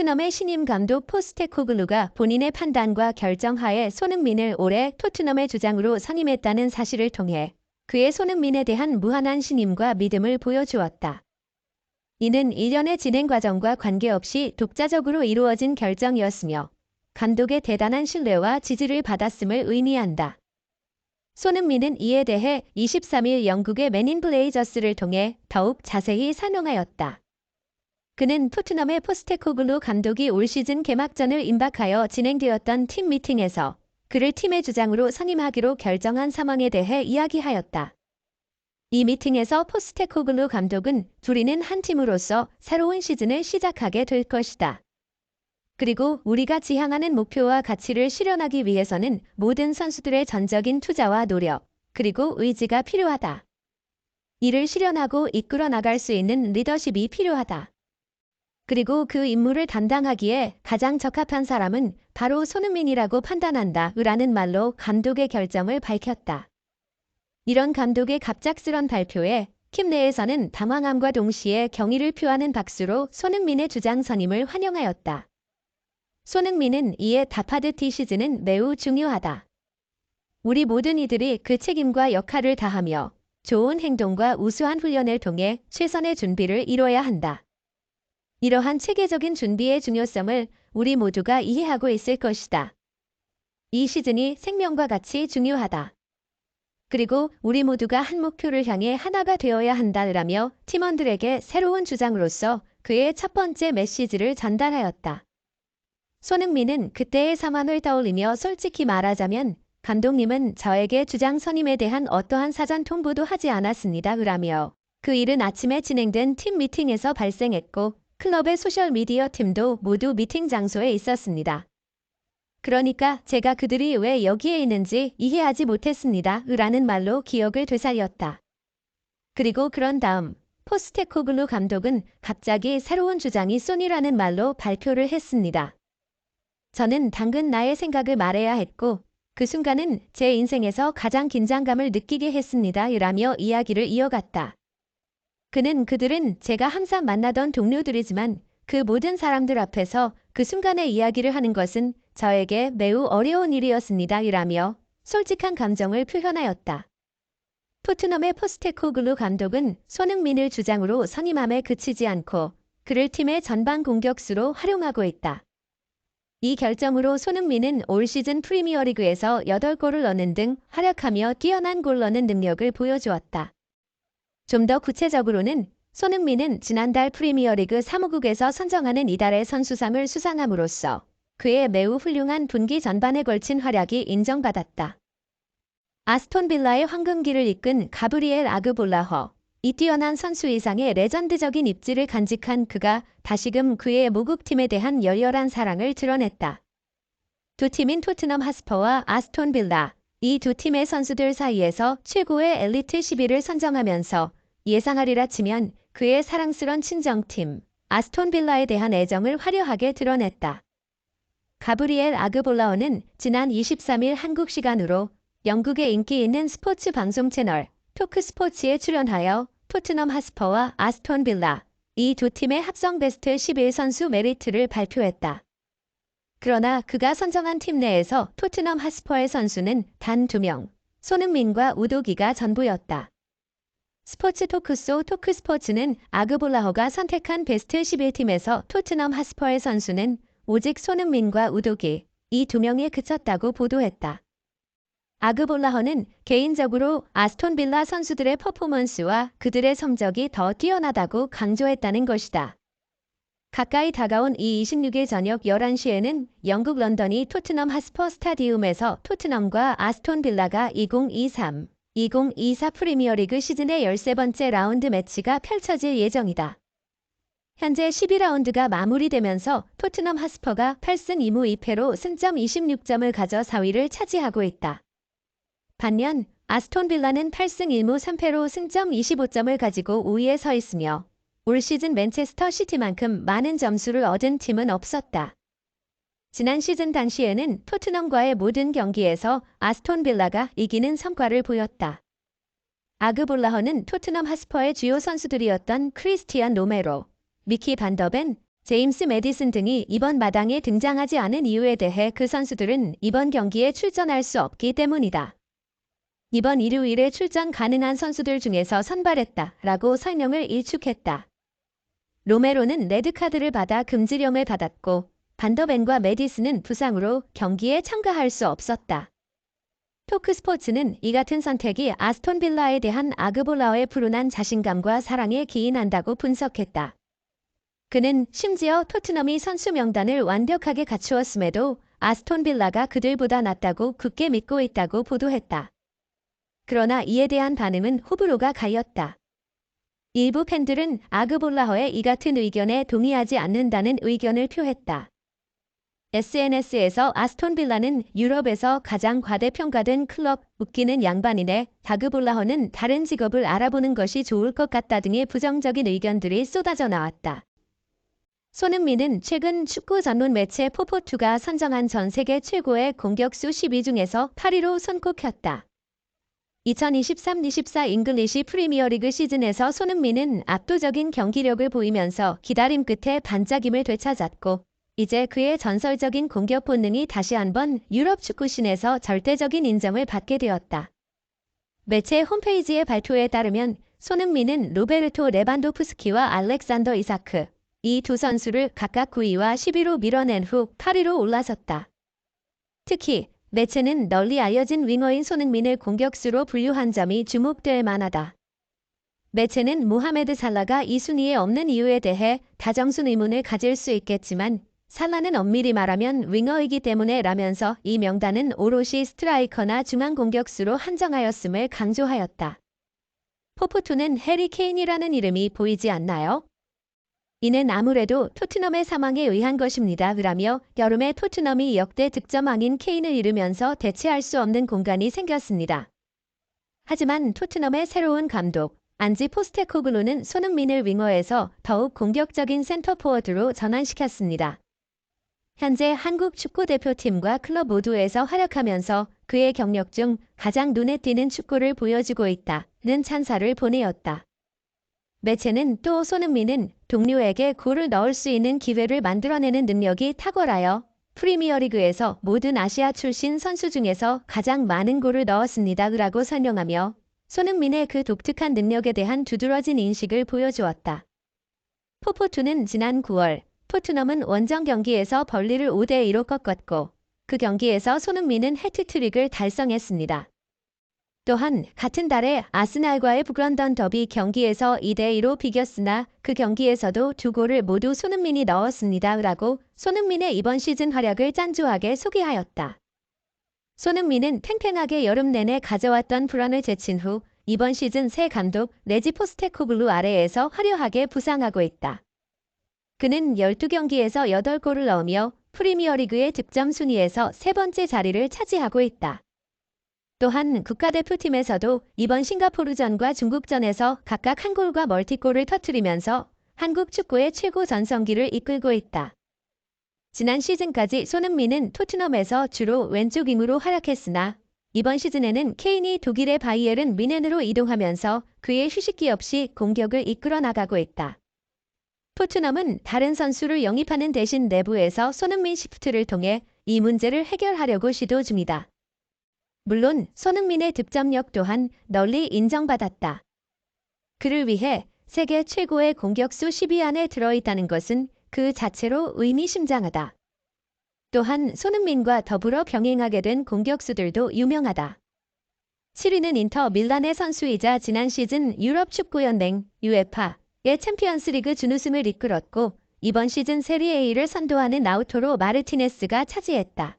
토트넘의 신임 감독 포스테코글루가 본인의 판단과 결정하에 손흥민을 올해 토트넘의 주장으로 선임했다는 사실을 통해 그의 손흥민에 대한 무한한 신임과 믿음을 보여주었다. 이는 일련의 진행 과정과 관계없이 독자적으로 이루어진 결정이었으며 감독의 대단한 신뢰와 지지를 받았음을 의미한다. 손흥민은 이에 대해 23일 영국의 맨인 블레이저스를 통해 더욱 자세히 설명하였다. 그는 토트넘의 포스테코글루 감독이 올 시즌 개막전을 임박하여 진행되었던 팀 미팅에서 그를 팀의 주장으로 선임하기로 결정한 상황에 대해 이야기하였다. 이 미팅에서 포스테코글루 감독은 "우리는 한 팀으로서 새로운 시즌을 시작하게 될 것이다. 그리고 우리가 지향하는 목표와 가치를 실현하기 위해서는 모든 선수들의 전적인 투자와 노력, 그리고 의지가 필요하다. 이를 실현하고 이끌어 나갈 수 있는 리더십이 필요하다. 그리고 그 임무를 담당하기에 가장 적합한 사람은 바로 손흥민이라고 판단한다. 라는 말로 감독의 결정을 밝혔다. 이런 감독의 갑작스런 발표에 팀 내에서는 당황함과 동시에 경의를 표하는 박수로 손흥민의 주장 선임을 환영하였다. 손흥민은 이에 답하듯 이 시즌은 매우 중요하다. 우리 모든 이들이 그 책임과 역할을 다하며 좋은 행동과 우수한 훈련을 통해 최선의 준비를 이뤄야 한다. 이러한 체계적인 준비의 중요성을 우리 모두가 이해하고 있을 것이다. 이 시즌이 생명과 같이 중요하다. 그리고 우리 모두가 한 목표를 향해 하나가 되어야 한다라며 팀원들에게 새로운 주장으로서 그의 첫 번째 메시지를 전달하였다. 손흥민은 그때의 상황을 떠올리며 "솔직히 말하자면 감독님은 저에게 주장 선임에 대한 어떠한 사전 통보도 하지 않았습니다. 라며 그 일은 아침에 진행된 팀 미팅에서 발생했고 클럽의 소셜미디어 팀도 모두 미팅 장소에 있었습니다. 그러니까 제가 그들이 왜 여기에 있는지 이해하지 못했습니다. 라는 말로 기억을 되살렸다. 그리고 그런 다음 포스테코글루 감독은 갑자기 새로운 주장이 소니라는 말로 발표를 했습니다. 저는 당근 나의 생각을 말해야 했고 그 순간은 제 인생에서 가장 긴장감을 느끼게 했습니다. 라며 이야기를 이어갔다. 그들은 제가 항상 만나던 동료들이지만 그 모든 사람들 앞에서 그 순간의 이야기를 하는 것은 저에게 매우 어려운 일이었습니다. 라며 솔직한 감정을 표현하였다. 토트넘의 포스테코글루 감독은 손흥민을 주장으로 선임함에 그치지 않고 그를 팀의 전방 공격수로 활용하고 있다. 이 결정으로 손흥민은 올 시즌 프리미어리그에서 8골을 넣는 등 활약하며 뛰어난 골 넣는 능력을 보여주었다. 좀 더 구체적으로는 손흥민은 지난달 프리미어리그 사무국에서 선정하는 이달의 선수상을 수상함으로써 그의 매우 훌륭한 분기 전반에 걸친 활약이 인정받았다. 아스톤 빌라의 황금기를 이끈 가브리엘 아그볼라허, 이 뛰어난 선수 이상의 레전드적인 입지를 간직한 그가 다시금 그의 모국팀에 대한 열렬한 사랑을 드러냈다. 두 팀인 토트넘 하스퍼와 아스톤 빌라, 이 두 팀의 선수들 사이에서 최고의 엘리트 10위를 선정하면서 예상하리라 치면 그의 사랑스런 친정팀 아스톤 빌라에 대한 애정을 화려하게 드러냈다. 가브리엘 아그볼라어는 지난 23일 한국 시간으로 영국의 인기 있는 스포츠 방송 채널 토크스포츠에 출연하여 토트넘 하스퍼와 아스톤 빌라, 이 두 팀의 합성 베스트 11선수 메리트를 발표했다. 그러나 그가 선정한 팀 내에서 토트넘 하스퍼의 선수는 단 2명, 손흥민과 우도기가 전부였다. 스포츠 토크쇼 토크스포츠는 아그볼라허가 선택한 베스트 11팀에서 토트넘 하스퍼의 선수는 오직 손흥민과 우도기, 이 2명에 그쳤다고 보도했다. 아그볼라허는 개인적으로 아스톤 빌라 선수들의 퍼포먼스와 그들의 성적이 더 뛰어나다고 강조했다는 것이다. 가까이 다가온 이 26일 저녁 11시에는 영국 런던이 토트넘 하스퍼 스타디움에서 토트넘과 아스톤 빌라가 2023-2024 프리미어리그 시즌의 13번째 라운드 매치가 펼쳐질 예정이다. 현재 12라운드가 마무리되면서 토트넘 하스퍼가 8승 2무 2패로 승점 26점을 가져 4위를 차지하고 있다. 반면 아스톤 빌라는 8승 1무 3패로 승점 25점을 가지고 5위에 서 있으며 올 시즌 맨체스터 시티만큼 많은 점수를 얻은 팀은 없었다. 지난 시즌 당시에는 토트넘과의 모든 경기에서 아스톤 빌라가 이기는 성과를 보였다. 아그볼라허는 토트넘 하스퍼의 주요 선수들이었던 크리스티안 로메로, 미키 반더벤, 제임스 매디슨 등이 이번 마당에 등장하지 않은 이유에 대해 그 선수들은 이번 경기에 출전할 수 없기 때문이다. 이번 일요일에 출전 가능한 선수들 중에서 선발했다 라고 설명을 일축했다. 로메로는 레드카드를 받아 금지령을 받았고 반더벤과 매디슨은 부상으로 경기에 참가할 수 없었다. 토크스포츠는 이 같은 선택이 아스톤 빌라에 대한 아그볼라의 불운한 자신감과 사랑에 기인한다고 분석했다. 그는 심지어 토트넘이 선수 명단을 완벽하게 갖추었음에도 아스톤 빌라가 그들보다 낫다고 굳게 믿고 있다고 보도했다. 그러나 이에 대한 반응은 호불호가 갈렸다. 일부 팬들은 아그볼라허의 이 같은 의견에 동의하지 않는다는 의견을 표했다. SNS에서 아스톤 빌라는 유럽에서 가장 과대평가된 클럽, 웃기는 양반이네, 아그볼라허는 다른 직업을 알아보는 것이 좋을 것 같다 등의 부정적인 의견들이 쏟아져 나왔다. 손흥민은 최근 축구 전문 매체 포포투가 선정한 전 세계 최고의 공격수 10위 중에서 8위로 손꼽혔다. 2023-24 잉글리시 프리미어리그 시즌에서 손흥민은 압도적인 경기력을 보이면서 기다림 끝에 반짝임을 되찾았고 이제 그의 전설적인 공격 본능이 다시 한번 유럽 축구씬에서 절대적인 인정을 받게 되었다. 매체 홈페이지의 발표에 따르면 손흥민은 로베르토 레반도프스키와 알렉산더 이사크, 이 두 선수를 각각 9위와 10위로 밀어낸 후 8위로 올라섰다. 특히 매체는 널리 알려진 윙어인 손흥민을 공격수로 분류한 점이 주목될 만하다. 매체는 모하메드 살라가 이 순위에 없는 이유에 대해 다정순 의문을 가질 수 있겠지만 살라는 엄밀히 말하면 윙어이기 때문에 라면서 이 명단은 오롯이 스트라이커나 중앙 공격수로 한정하였음을 강조하였다. 포포투는 해리 케인이라는 이름이 보이지 않나요? 이는 아무래도 토트넘의 사망에 의한 것입니다. 라며 여름에 토트넘이 역대 득점왕인 케인을 잃으면서 대체할 수 없는 공간이 생겼습니다. 하지만 토트넘의 새로운 감독 안지 포스테코글루는 손흥민을 윙어에서 더욱 공격적인 센터포워드로 전환시켰습니다. 현재 한국 축구대표팀과 클럽 모두에서 활약하면서 그의 경력 중 가장 눈에 띄는 축구를 보여주고 있다는 찬사를 보내었다. 매체는 또 손흥민은 동료에게 골을 넣을 수 있는 기회를 만들어내는 능력이 탁월하여 프리미어리그에서 모든 아시아 출신 선수 중에서 가장 많은 골을 넣었습니다. 라고 설명하며 손흥민의 그 독특한 능력에 대한 두드러진 인식을 보여주었다. 포포투는 지난 9월 토트넘은 원정 경기에서 벌리를 5대2로 꺾었고 그 경기에서 손흥민은 해트트릭을 달성했습니다. 또한 같은 달에 아스날과의 북런던 더비 경기에서 2대2로 비겼으나 그 경기에서도 두 골을 모두 손흥민이 넣었습니다. 라고 손흥민의 이번 시즌 활약을 짠조하게 소개하였다. 손흥민은 팽팽하게 여름 내내 가져왔던 불안을 제친 후 이번 시즌 새 감독 레지 포스테코글루 아래에서 화려하게 부상하고 있다. 그는 12경기에서 8골을 넣으며 프리미어리그의 득점 순위에서 세 번째 자리를 차지하고 있다. 또한 국가대표팀에서도 이번 싱가포르전과 중국전에서 각각 한 골과 멀티골을 터뜨리면서 한국 축구의 최고 전성기를 이끌고 있다. 지난 시즌까지 손흥민은 토트넘에서 주로 왼쪽 윙으로 활약했으나 이번 시즌에는 케인이 독일의 바이에른 뮌헨으로 이동하면서 그의 휴식기 없이 공격을 이끌어 나가고 있다. 토트넘은 다른 선수를 영입하는 대신 내부에서 손흥민 시프트를 통해 이 문제를 해결하려고 시도 중이다. 물론 손흥민의 득점력 또한 널리 인정받았다. 그를 위해 세계 최고의 공격수 10위 안에 들어있다는 것은 그 자체로 의미심장하다. 또한 손흥민과 더불어 병행하게 된 공격수들도 유명하다. 7위는 인터 밀란의 선수이자 지난 시즌 유럽 축구연맹 UEFA의 챔피언스리그 준우승을 이끌었고 이번 시즌 세리에 A를 선도하는 라우타로 마르티네스가 차지했다.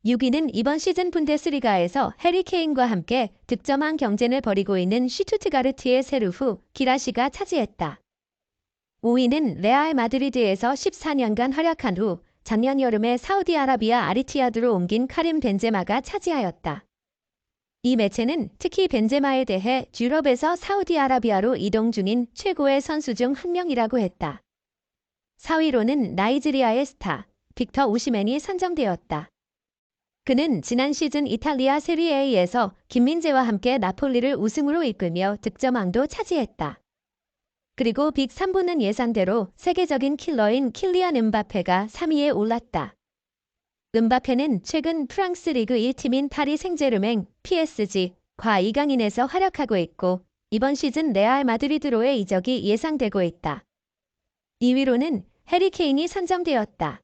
6위는 이번 시즌 분데스리가에서 해리 케인과 함께 득점왕 경쟁을 벌이고 있는 슈투트가르트의 세르후 기라시가 차지했다. 5위는 레알 마드리드에서 14년간 활약한 후 작년 여름에 사우디아라비아 아리티아드로 옮긴 카림 벤제마가 차지하였다. 이 매체는 특히 벤제마에 대해 유럽에서 사우디아라비아로 이동 중인 최고의 선수 중 한 명이라고 했다. 4위로는 나이지리아의 스타 빅터 오시멘이 선정되었다. 그는 지난 시즌 이탈리아 세리에 A에서 김민재와 함께 나폴리를 우승으로 이끌며 득점왕도 차지했다. 그리고 빅 3부는 예상대로 세계적인 킬러인 킬리안 음바페가 3위에 올랐다. 음바페는 최근 프랑스 리그 1팀인 파리 생제르맹 (PSG)과 2강인에서 활약하고 있고 이번 시즌 레알 마드리드로의 이적이 예상되고 있다. 2위로는 해리 케인이 선정되었다.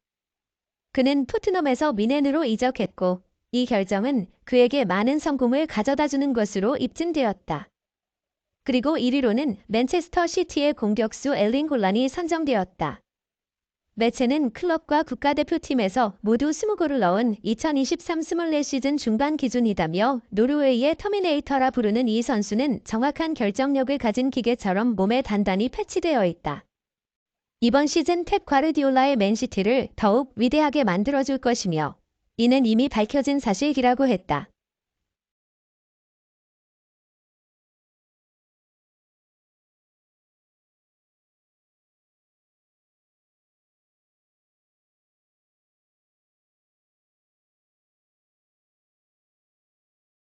그는 토트넘에서 미넨으로 이적했고 이 결정은 그에게 많은 성공을 가져다주는 것으로 입증되었다. 그리고 1위로는 맨체스터 시티의 공격수 엘링 홀란이 선정되었다. 매체는 클럽과 국가대표팀에서 모두 20골을 넣은 2023-24 시즌 중반 기준이다며 노르웨이의 터미네이터라 부르는 이 선수는 정확한 결정력을 가진 기계처럼 몸에 단단히 패치되어 있다. 이번 시즌 펩 과르디올라의 맨시티를 더욱 위대하게 만들어줄 것이며 이는 이미 밝혀진 사실이라고 했다.